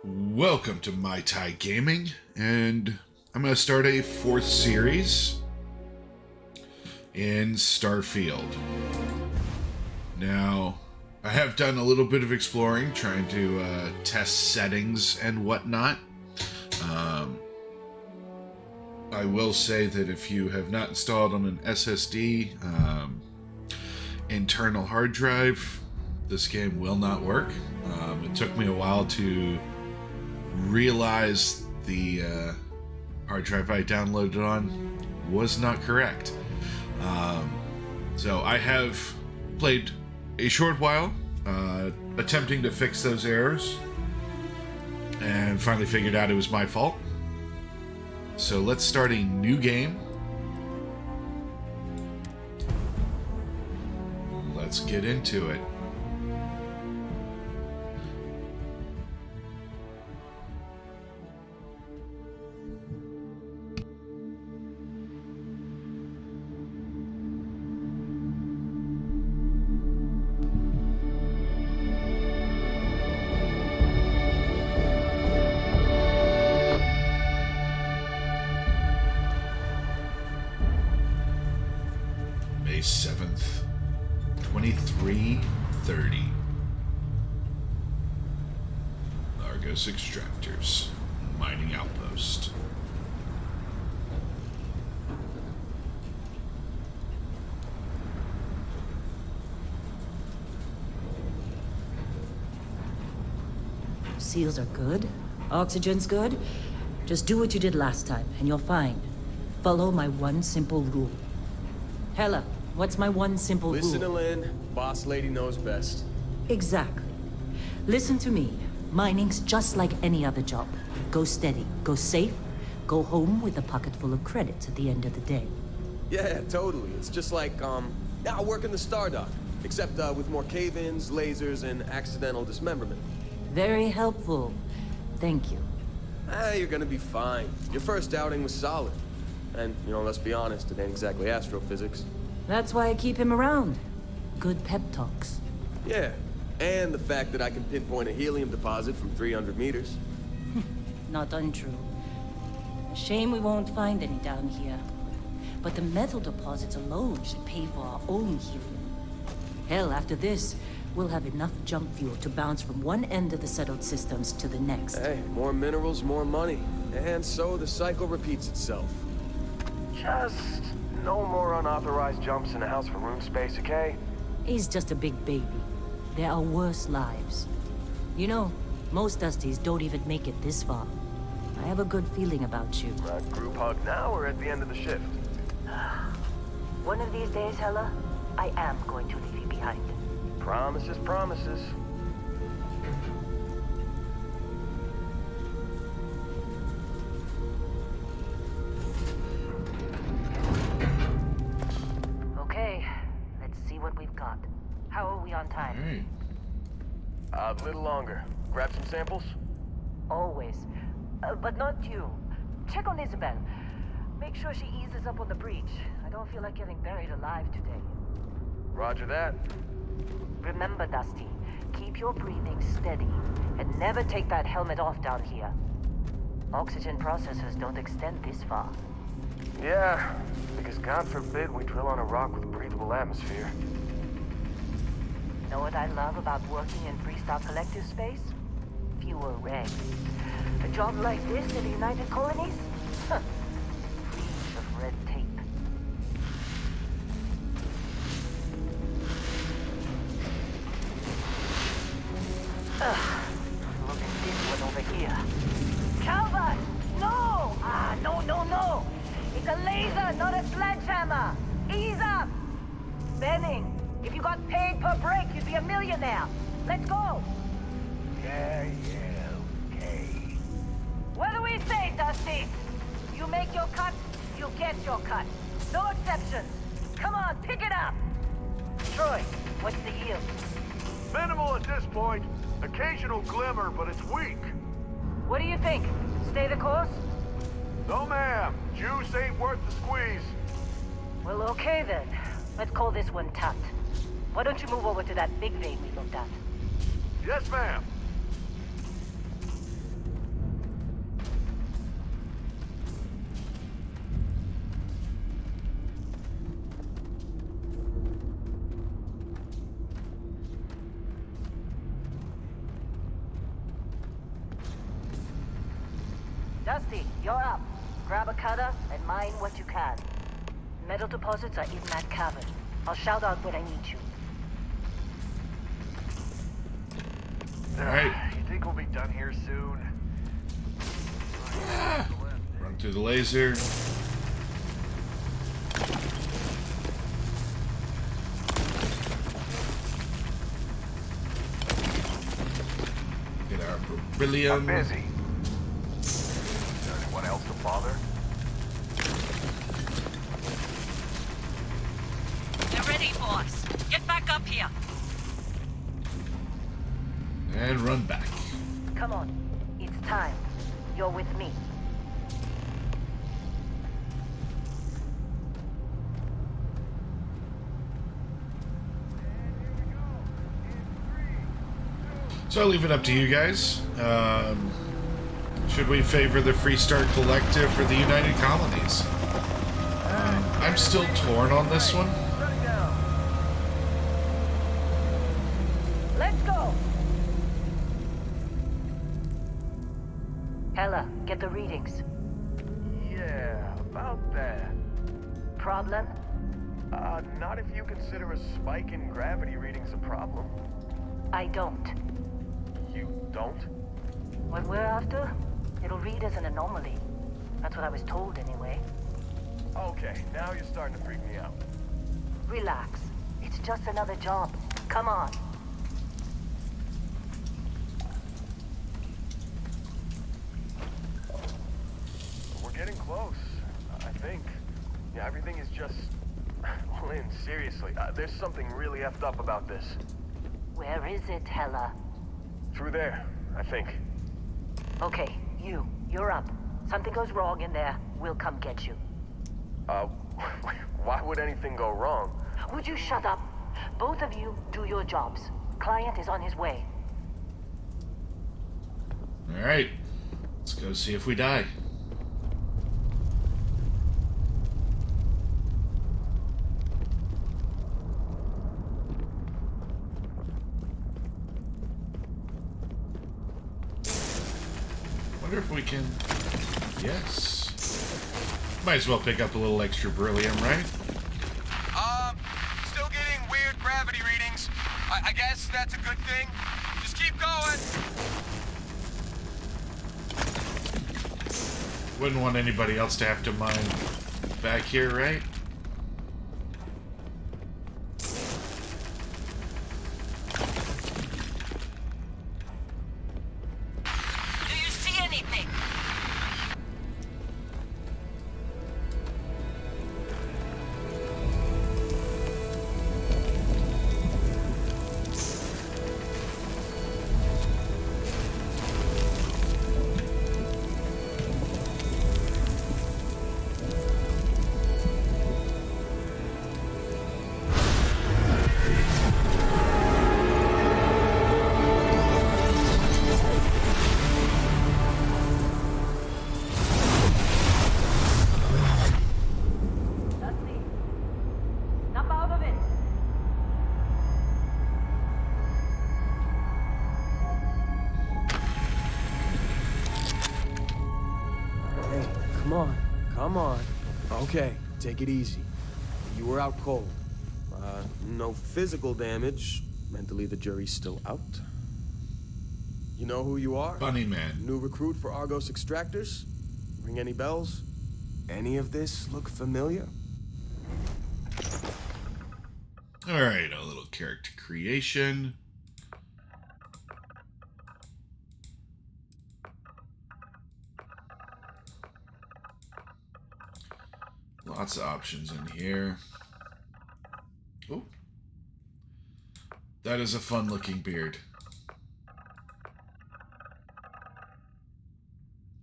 Welcome to My Tai Gaming, and I'm going to start a fourth series in Starfield. Now, I have done a little bit of exploring, trying to test settings and whatnot. I will say that if you have not installed on an SSD, internal hard drive, this game will not work. It took me a while to realize the hard drive I downloaded on was not correct. So I have played a short while, attempting to fix those errors, and finally figured out it was my fault. So let's start a new game. Let's get into it. May 7th, 2330. Argos Extractors, Mining Outpost. Seals are good. Oxygen's good. Just do what you did last time, and you're fine. Follow my one simple rule. Hella, what's my one simple rule? Listen to Lynn. Boss lady knows best. Exactly. Listen to me. Mining's just like any other job. Go steady, go safe, go home with a pocket full of credits at the end of the day. Yeah, totally. It's just like, now working the Stardock. Except, with more cave-ins, lasers, and accidental dismemberment. Very helpful. Thank you. You're gonna be fine. Your first outing was solid. And, let's be honest, it ain't exactly astrophysics. That's why I keep him around. Good pep talks. Yeah, and the fact that I can pinpoint a helium deposit from 300 meters. Not untrue. Shame we won't find any down here. But the metal deposits alone should pay for our own helium. Hell, after this, we'll have enough jump fuel to bounce from one end of the settled systems to the next. Hey, more minerals, more money. And so the cycle repeats itself. Just no more unauthorized jumps in the house for room space, okay? He's just a big baby. There are worse lives. You know, most Dusties don't even make it this far. I have a good feeling about you. Group hug now or at the end of the shift? One of these days, Hella, I am going to leave you behind. Promises, promises. Okay, let's see what we've got. How are we on time? Alright. A little longer. Grab some samples? Always. But not you. Check on Isabel. Make sure she eases up on the breach. I don't feel like getting buried alive today. Roger that. Remember, Dusty, keep your breathing steady and never take that helmet off down here. Oxygen processors don't extend this far. Yeah, because God forbid we drill on a rock with a breathable atmosphere. Know what I love about working in Freestar Collective space? Fewer regs. A job like this in the United Colonies? Huh. Free of red tape. Look at this one over here. Calvert! No! No. It's a laser, not a sledgehammer. Ease up! Benning, if you got paid per break, you'd be a millionaire. Let's go! Yeah, okay. What do we say, Dusty? You make your cut, you get your cut. No exceptions. Come on, pick it up! Troy, what's the yield? Minimal at this point. Occasional glimmer, but it's weak. What do you think? Stay the course? No, ma'am. Juice ain't worth the squeeze. Well, okay then. Let's call this one tapped. Why don't you move over to that big vein we looked at? Yes, ma'am. Dusty, you're up. Grab a cutter and mine what you can. Metal deposits are in that cavern. I'll shout out when I need you. Alright. You think we'll be done here soon? Run through the laser. Get our beryllium. I'm busy. Is there anyone else to bother? You're ready, boss. Get back up here. And run back. Come on. It's time. You're with me. So I'll leave it up to you guys. Should we favor the Freestar Collective or the United Colonies? I'm still torn on this one. Shut it down. Let's go! Hella, get the readings. Yeah, about that. Problem? Not if you consider a spike in gravity readings a problem. I don't. You don't? What we're after, it'll read as an anomaly. That's what I was told anyway. Okay, now you're starting to freak me out. Relax. It's just another job. Come on. We're getting close, I think. Yeah, everything is just... Lynn, seriously, there's something really effed up about this. Where is it, Hella? Through there, I think. Okay, you're up. Something goes wrong in there, we'll come get you. Why would anything go wrong? Would you shut up? Both of you do your jobs. Client is on his way. Alright. Let's go see if we die. Wonder if we can... Yes. Might as well pick up a little extra beryllium, right? Still getting weird gravity readings. I guess that's a good thing. Just keep going. Wouldn't want anybody else to have to mine back here, right? Do you see anything? Dusty, snap out of it. Hey, come on. Come on. Okay, take it easy. You were out cold. No physical damage. Mentally, the jury's still out. You know who you are? Bunny Man. New recruit for Argos Extractors? Ring any bells? Any of this look familiar? Alright, a little character creation. Lots of options in here. Oh. That is a fun looking beard.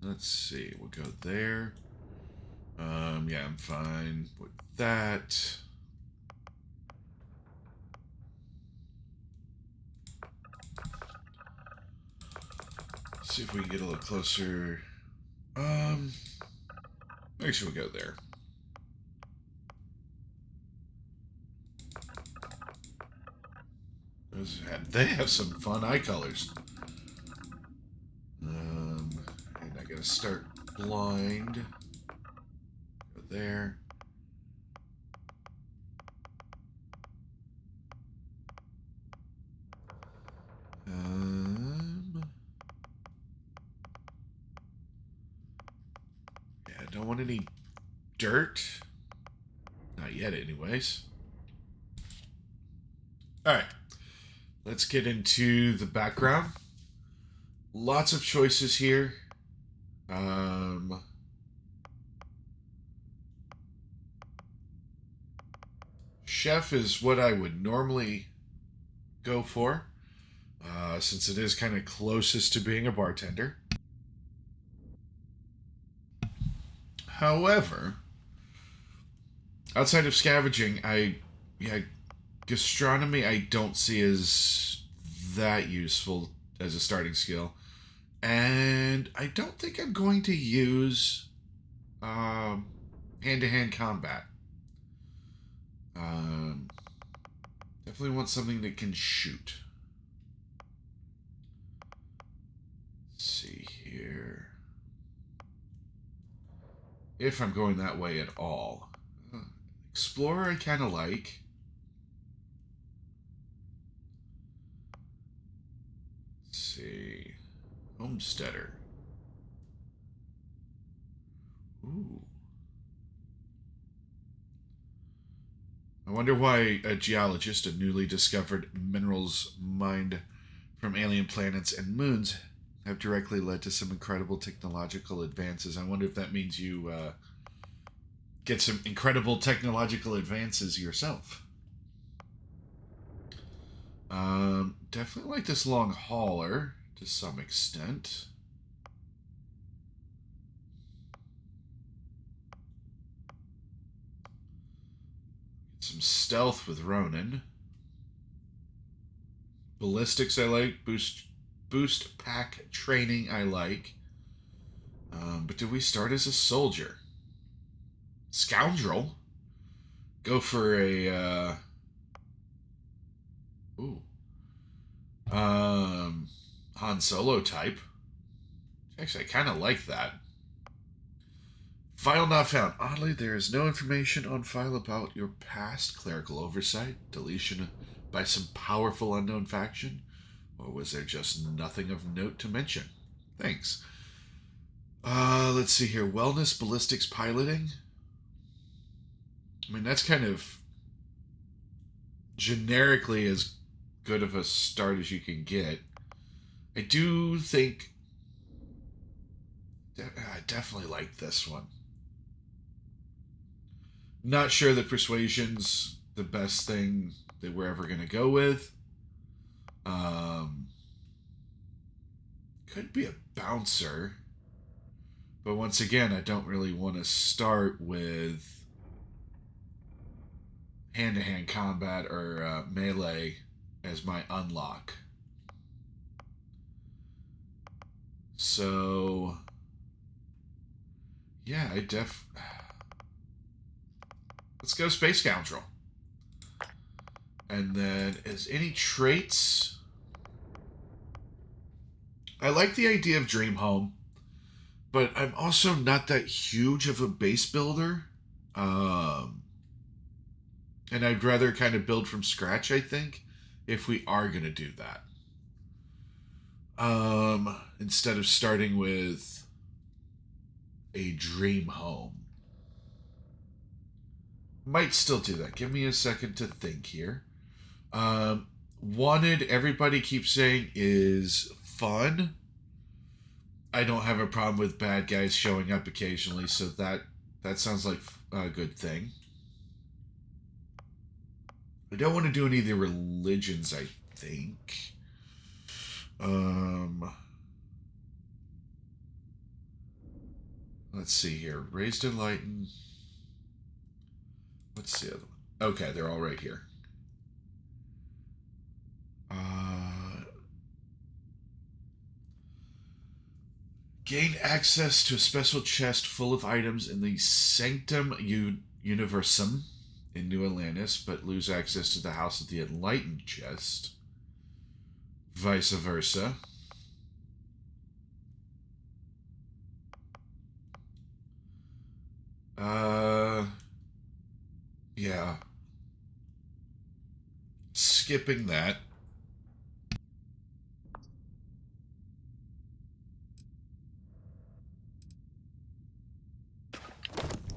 Let's see, we'll go there. Yeah, I'm fine with that. See if we can get a little closer. Actually, we'll go there. They have some fun eye colors. And I gotta start blind. Go there. Yeah, I don't want any dirt. Not yet, anyways. Alright. Let's get into the background. Lots of choices here. Chef is what I would normally go for, since it is kind of closest to being a bartender. However, outside of scavenging, gastronomy I don't see as that useful as a starting skill. And I don't think I'm going to use hand-to-hand combat. Definitely want something that can shoot. Let's see here. If I'm going that way at all. Explorer I kind of like. Let's see. Homesteader. Ooh. I wonder why a geologist, a newly discovered minerals mined from alien planets and moons, have directly led to some incredible technological advances. I wonder if that means you get some incredible technological advances yourself. Definitely like this long hauler to some extent. Get some stealth with Ronin. Ballistics I like. Boost pack training I like. But do we start as a soldier? Scoundrel? Go for a Han Solo type. Actually, I kind of like that. File not found. Oddly, there is no information on file about your past clerical oversight, deletion by some powerful unknown faction, or was there just nothing of note to mention? Thanks. Let's see here. Wellness, ballistics, piloting. I mean, that's kind of generically as good of a start as you can get. I do think I definitely like this one. Not sure that persuasion's the best thing that we're ever going to go with. Could be a bouncer. But once again, I don't really want to start with hand-to-hand combat or melee as my unlock. So, yeah, let's go Space Scoundrel. And then, as any traits, I like the idea of Dream Home, but I'm also not that huge of a base builder. And I'd rather kind of build from scratch, I think, if we are going to do that. Instead of starting with a dream home. Might still do that. Give me a second to think here. Wanted, everybody keeps saying, is fun. I don't have a problem with bad guys showing up occasionally, so that sounds like a good thing. I don't want to do any of the religions, I think. Let's see here. Raised Enlightened. What's the other one? Okay, they're all right here. Gain access to a special chest full of items in the Sanctum Universum in New Atlantis, but lose access to the House of the Enlightened chest. Vice versa. Uh, yeah. Skipping that.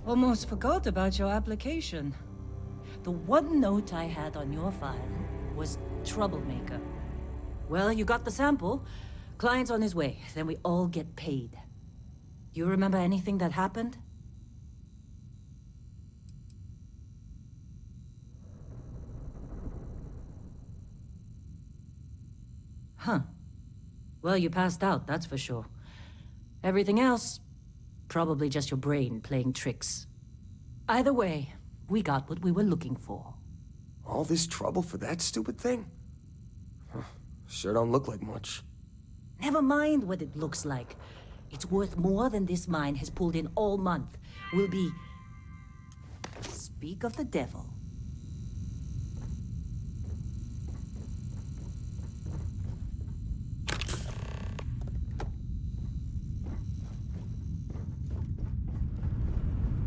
Almost forgot about your application. The one note I had on your file was troublemaker. Well, you got the sample. Client's on his way, then we all get paid. You remember anything that happened? Huh. Well, you passed out, that's for sure. Everything else, probably just your brain playing tricks. Either way, we got what we were looking for. All this trouble for that stupid thing? Huh. Sure don't look like much. Never mind what it looks like. It's worth more than this mine has pulled in all month. We'll be... Speak of the devil.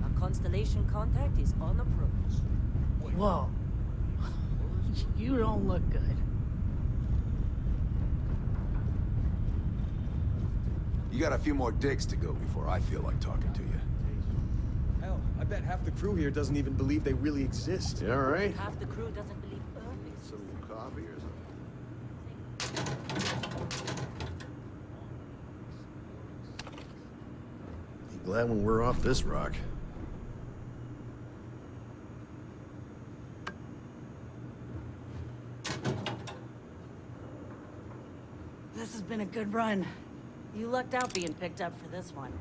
Our constellation contact is on approach. Whoa. You don't look good. You got a few more digs to go before I feel like talking to you. Hell, I bet half the crew here doesn't even believe they really exist. You all right? Half the crew doesn't believe Earth exists. Some coffee or something? Be glad when we're off this rock. This has been a good run. You lucked out being picked up for this one.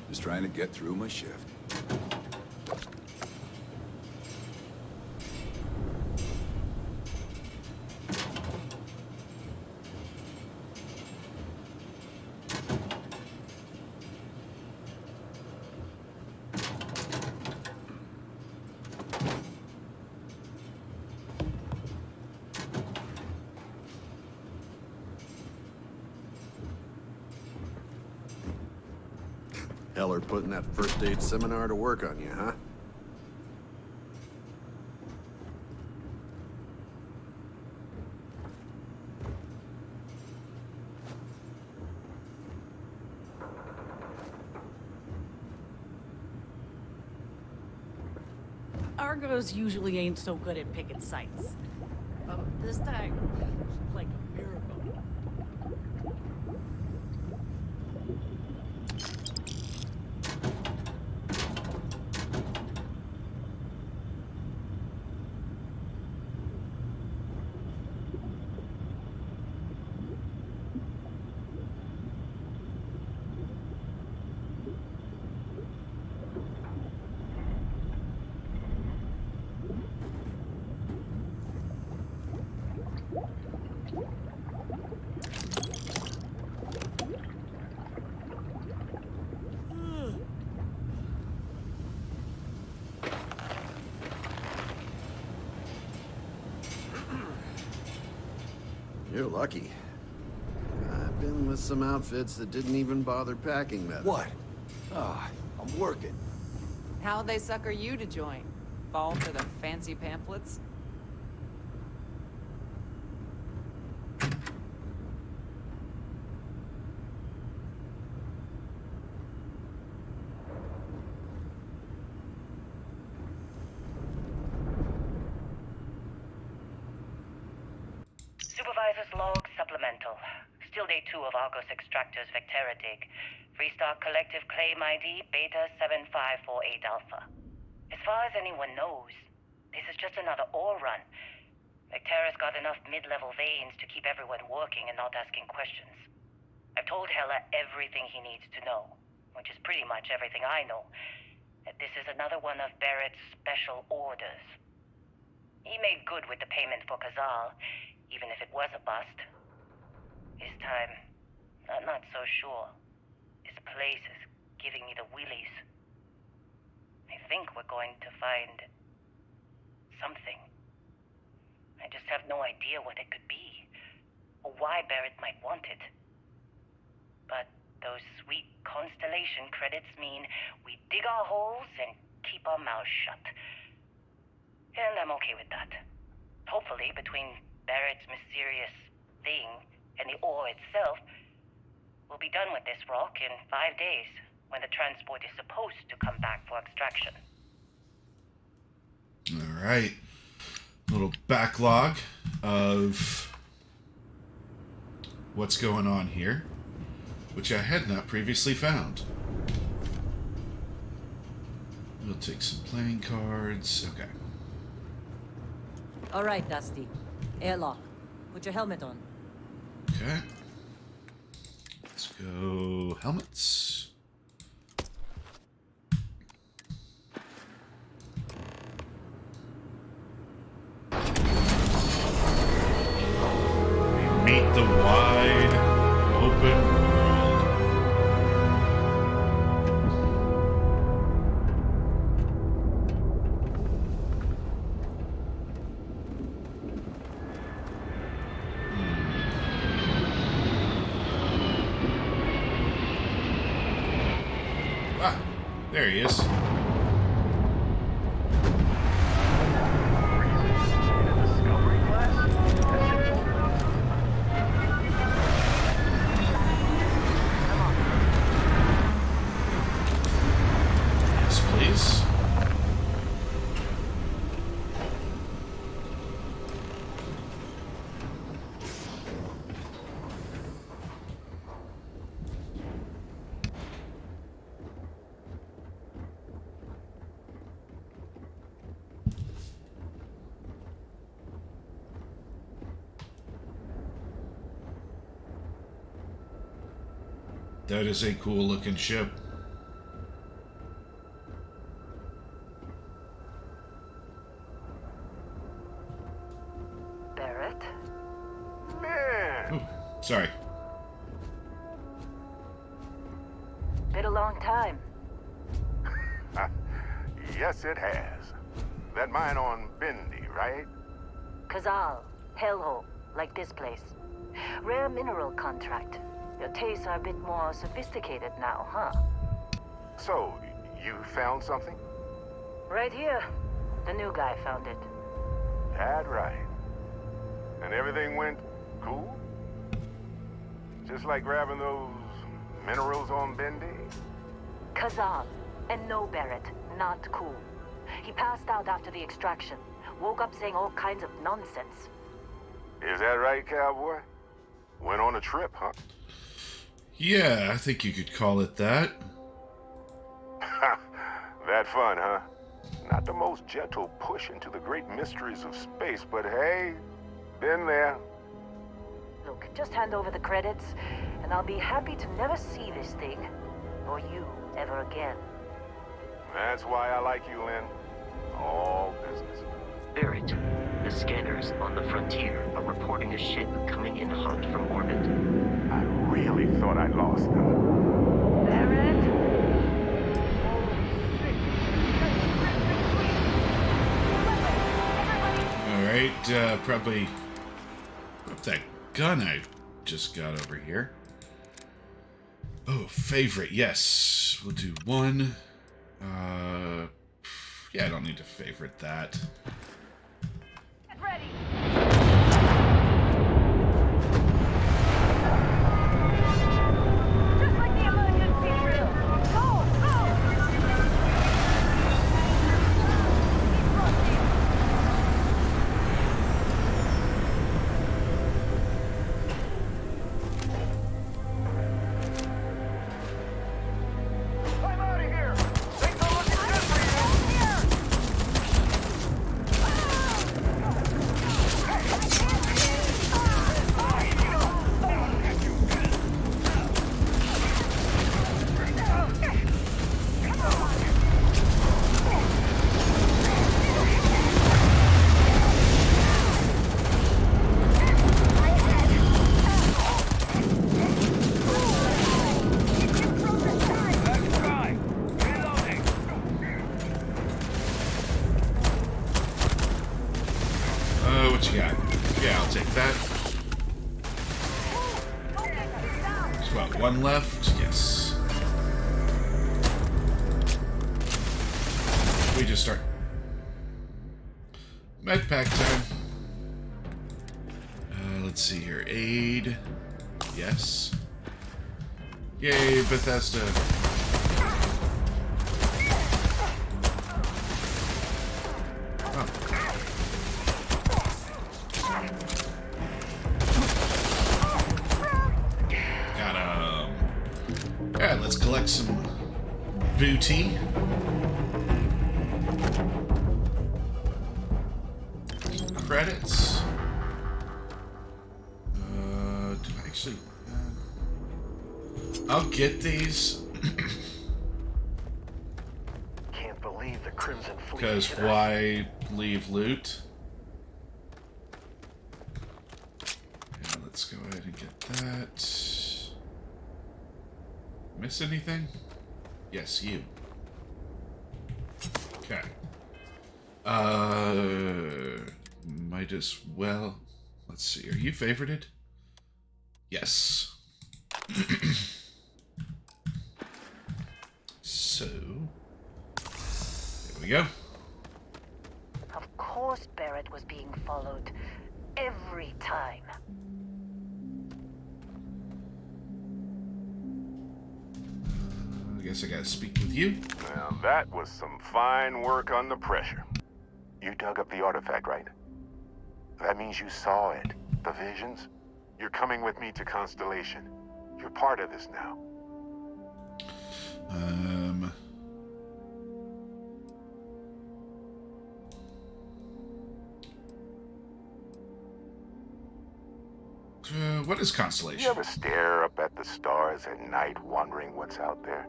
Just trying to get through my shift. Heller putting that first aid seminar to work on you, huh? Argos usually ain't so good at picking sites. But this time, like a miracle. You're lucky. I've been with some outfits that didn't even bother packing that. What? Ah, I'm working. How'd they sucker you to join? Fall for the fancy pamphlets? Supervisor's log supplemental. Still day 2 of Argos Extractor's Vectera dig. Freestar Collective Claim ID Beta 7548 Alpha. As far as anyone knows, this is just another ore run. Vectera's got enough mid-level veins to keep everyone working and not asking questions. I've told Heller everything he needs to know, which is pretty much everything I know. this is another one of Barrett's special orders. He made good with the payment for Kazal, even if it was a bust. This time, I'm not so sure. This place is giving me the willies. I think we're going to find something. I just have no idea what it could be, or why Barrett might want it. But those sweet constellation credits mean we dig our holes and keep our mouths shut. And I'm okay with that. Hopefully, between Barrett's mysterious thing and the ore itself, we'll be done with this rock in 5 days, when the transport is supposed to come back for extraction. All right. Little backlog of what's going on here, which I had not previously found. We'll take some playing cards. Okay. All right, Dusty. Airlock. Put your helmet on. Okay. Let's go helmets. We meet the wide open world. Ah, there he is. Discovery class? That ship's older than us. Yes, please. That is a cool looking ship. Barrett? Man! Oh, sorry. Been a long time. Yes, it has. That mine on Bendy, right? Kazal, hellhole, like this place. Rare mineral contract. Your tastes are a bit more sophisticated now, huh? So, you found something? Right here. The new guy found it. That right. And everything went cool? Just like grabbing those minerals on Bendy? Kazal. And no Barrett. Not cool. He passed out after the extraction. Woke up saying all kinds of nonsense. Is that right, cowboy? Went on a trip, huh? Yeah, I think you could call it that. That fun, huh? Not the most gentle push into the great mysteries of space, but hey, been there. Look, just hand over the credits, and I'll be happy to never see this thing, or you, ever again. That's why I like you, Lynn. All business. Barrett, the scanners on the frontier are reporting a ship coming in hot from orbit. I really thought I lost them. Barrett? Alright, probably put that gun I just got over here. Oh, favorite, yes. We'll do one. Yeah, I don't need to favorite that. Get ready! Just like the emergency drill! Go! Go! Keep crossing! I'm out of here! Things are looking good for you! one left? Yes. We just start. Med pack time. Let's see here. Aid. Yes. Yay, Bethesda. Alright, let's collect some booty. Credits. Actually, I'll get these. Can't believe the Crimson Fleet. Because why leave loot? Yeah, let's go ahead and get that. Miss anything? Yes, you. Okay. Might as well. Let's see. Are you favorited? Yes. So, here we go. Of course Barrett was being followed. Every time. I guess I gotta speak with you. Now that was some fine work under pressure. You dug up the artifact, right? That means you saw it. The visions? You're coming with me to Constellation. You're part of this now. What is Constellation? You ever stare up at the stars at night wondering what's out there?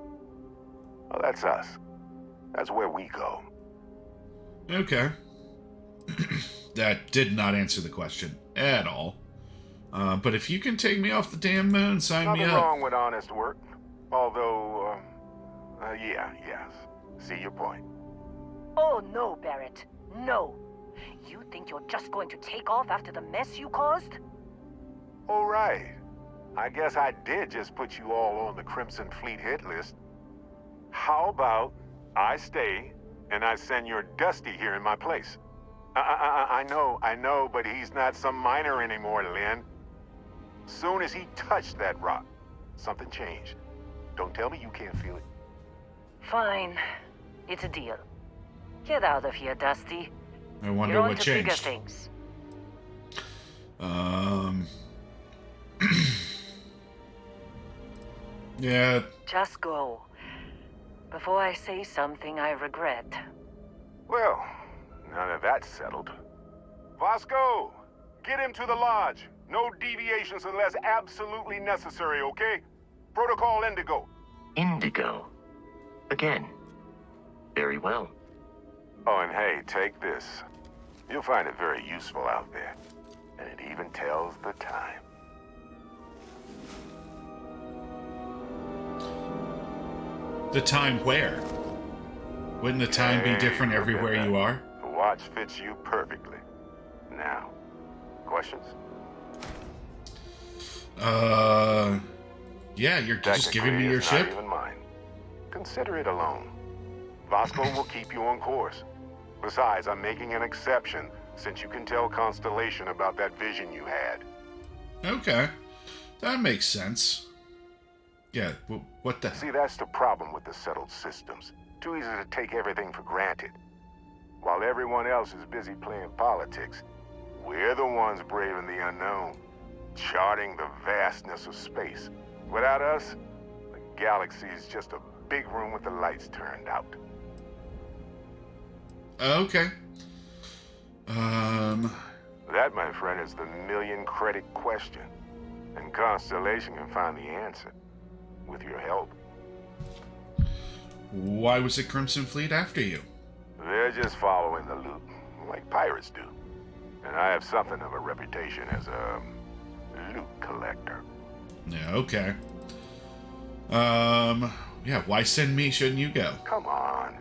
Well, that's us. That's where we go. Okay. That did not answer the question at all. But if you can take me off the damn moon, sign me Nothing up. wrong with honest work. Although, yes. See your point. Oh no, Barrett. No. You think you're just going to take off after the mess you caused? All right. I guess I did just put you all on the Crimson Fleet hit list. How about I stay and I send your Dusty here in my place? I know, but he's not some miner anymore, Lynn. Soon as he touched that rock, something changed. Don't tell me you can't feel it. Fine. It's a deal. Get out of here, Dusty. I wonder You're on what to bigger changed. things. Yeah. Just go. Before I say something I regret. Well, now that that's settled. Vasco, get him to the lodge. No deviations unless absolutely necessary, okay? Protocol Indigo. Indigo. Again. Very well. Oh, and hey, take this. You'll find it very useful out there. And it even tells the time. The time where? Wouldn't the time be different everywhere you are? The watch fits you perfectly. Now, questions? Yeah, you're just giving me your it's ship? Not even mine. Consider it a loan. Vasco will keep you on course. Besides, I'm making an exception since you can tell Constellation about that vision you had. Okay. That makes sense. Yeah, what the... See, that's the problem with the settled systems. Too easy to take everything for granted. While everyone else is busy playing politics, we're the ones braving the unknown, charting the vastness of space. Without us, the galaxy is just a big room with the lights turned out. Okay. That, my friend, is the million-credit question. And Constellation can find the answer. With your help. Why was the Crimson Fleet after you? They're just following the loot, like pirates do. And I have something of a reputation as a loot collector. Yeah, okay. Yeah, why send me? Shouldn't you go? Come on.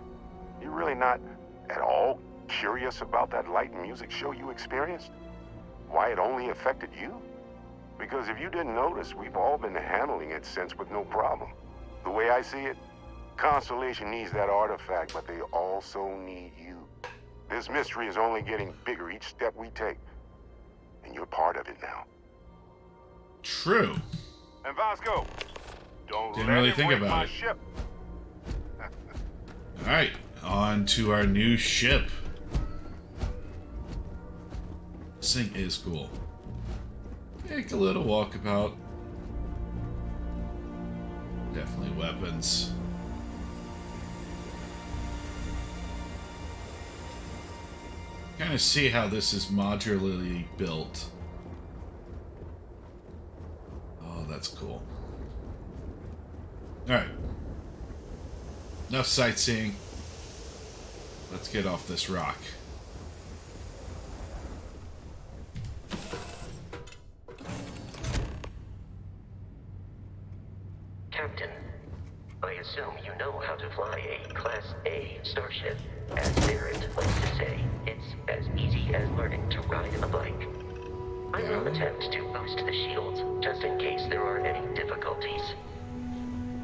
You're really not at all curious about that light and music show you experienced? Why it only affected you? Because if you didn't notice, we've all been handling it since with no problem. The way I see it, Constellation needs that artifact, but they also need you. This mystery is only getting bigger each step we take. And you're part of it now. True. And Vasco, don't Didn't let really him think wreck about my it. ship. Alright, on to our new ship. This thing is cool. Take a little walkabout. Definitely weapons. Kind of see how this is modularly built. Oh, that's cool. Alright. Enough sightseeing. Let's get off this rock. Captain, I assume you know how to fly a Class A starship. As Barrett likes to say, it's as easy as learning to ride a bike. I will attempt to boost the shields, just in case there are any difficulties.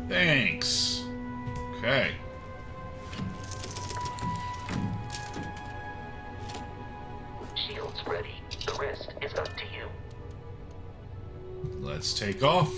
Thanks. Okay. Shields ready. The rest is up to you. Let's take off.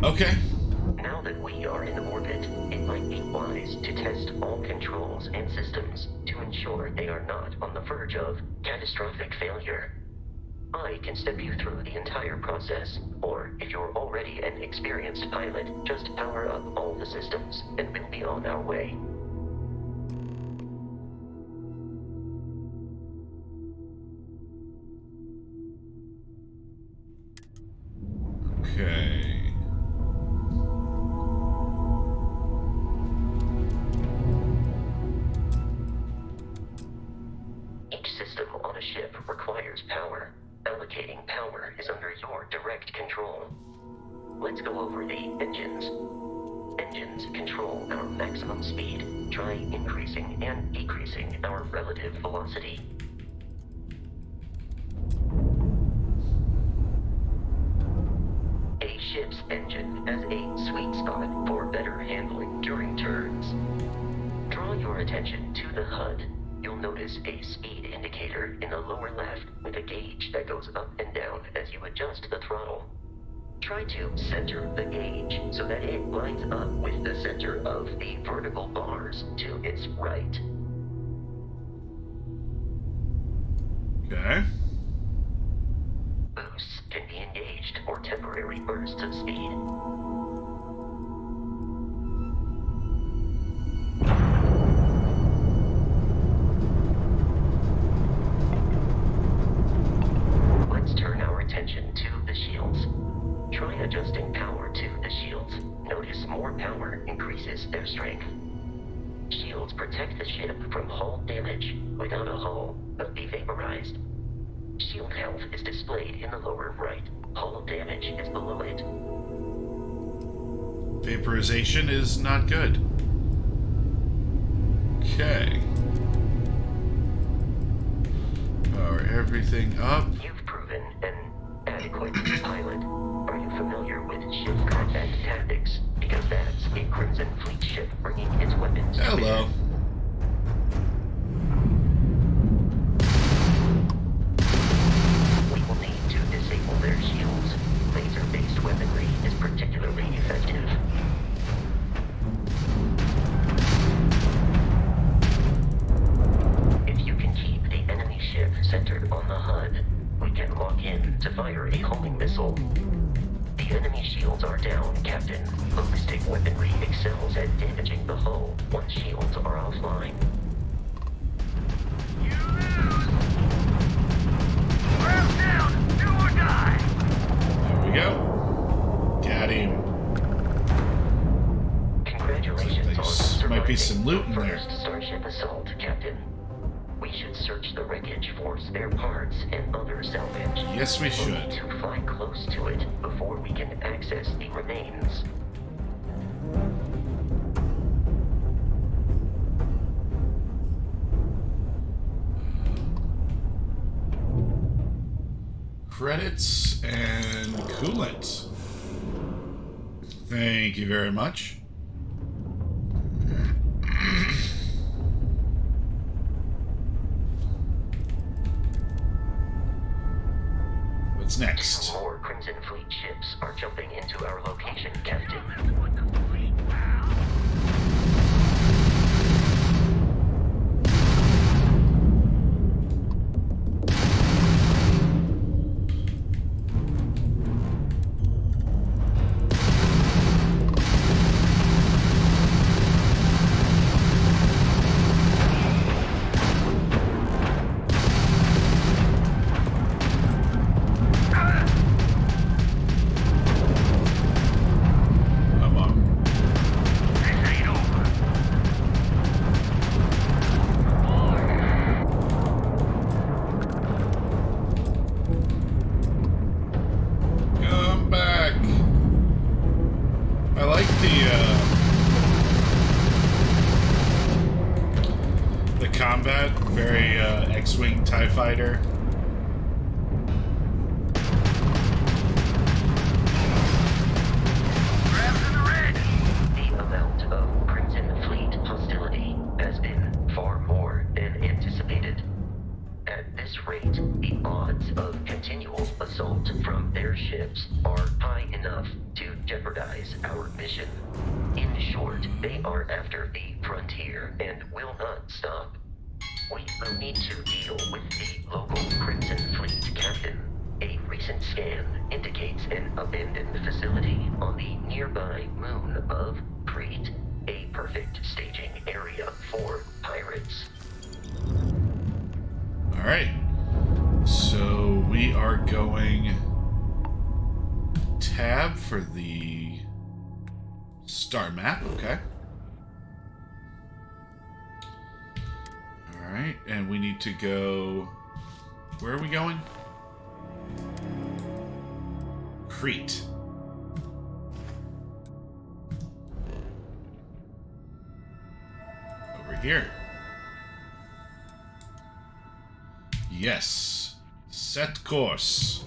Okay. Now that we are in orbit, it might be wise to test all controls and systems to ensure they are not on the verge of catastrophic failure. I can step you through the entire process, or if you're already an experienced pilot, just power up all the systems, and we'll be on our way. Okay. Each system on a ship requires power. Allocating power is under your direct control. Let's go over the engines. Engines control our maximum speed. Try increasing and decreasing our relative velocity. A ship's engine has a sweet spot for better handling during turns. Draw your attention to the HUD. You'll notice a speed indicator in the lower left with a gauge that goes up and down as you adjust the throttle. Try to center the gauge so that it lines up with the center of the vertical bars to its right. Okay. Boosts can be engaged for temporary bursts of speed. Let's turn our attention to the shields. Try adjusting power to the shields. Notice more power increases their strength. Shields protect the ship from hull damage. Without a hull, but be vaporized. Shield health is displayed in the lower right. Hull damage is below it. Vaporization is not good. Okay. Power everything up. You've proven an adequate pilot. Are you familiar with ship combat tactics? Because that's a Crimson Fleet ship bringing its weapons to Hello. bear. We will need to disable their shields. Laser-based weaponry is particularly effective. If you can keep the enemy ship centered on the HUD, we can lock in to fire a homing missile. The enemy shields are down, Captain. Ballistic weaponry excels at damaging the hull once shields are offline. You lose! Ramp down! Do or die! There we go. Got him. starship assault, Captain. We should search the wreckage for spare parts and other salvage. Yes, we should. We'll need to fly close to it before we can access the remains. Credits and coolant. Thank you very much. What's next? 2 more Crimson Fleet ships are jumping into our location, Captain. Combat, very X-Wing TIE Fighter. The amount of Crimson Fleet hostility has been far more than anticipated. At this rate, the odds of continual assault from their ships are high enough to jeopardize our mission. In short, they are after the frontier and will not stop. We will need to deal with the local Crimson Fleet captain. A recent scan indicates an abandoned facility on the nearby moon of Crete, a perfect staging area for pirates. Alright, so we are going tab for the star map, okay. Alright, and we need to go... Where are we going? Crete. Over here. Yes. Set course.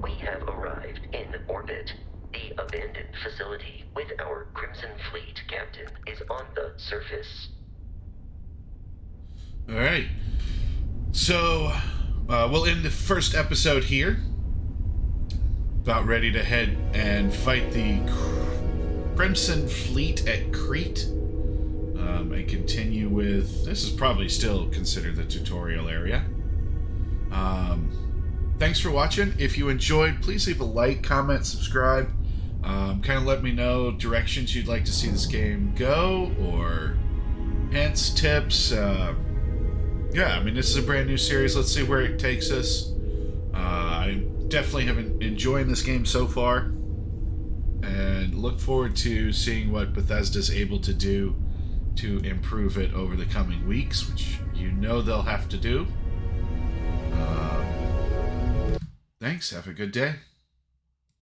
We have arrived in orbit. The abandoned facility with our Crimson Fleet captain is on the surface. Alright. So, we'll end the first episode here. About ready to head and fight the Crimson Fleet at Crete. And continue with... This is probably still considered the tutorial area. Thanks for watching. If you enjoyed, please leave a like, comment, subscribe. Kind of let me know directions you'd like to see this game go, or hints, tips. Yeah, I mean, this is a brand new series. Let's see where it takes us. I definitely have been enjoying this game so far, and look forward to seeing what Bethesda's able to do to improve it over the coming weeks, which you know they'll have to do. Thanks. Have a good day.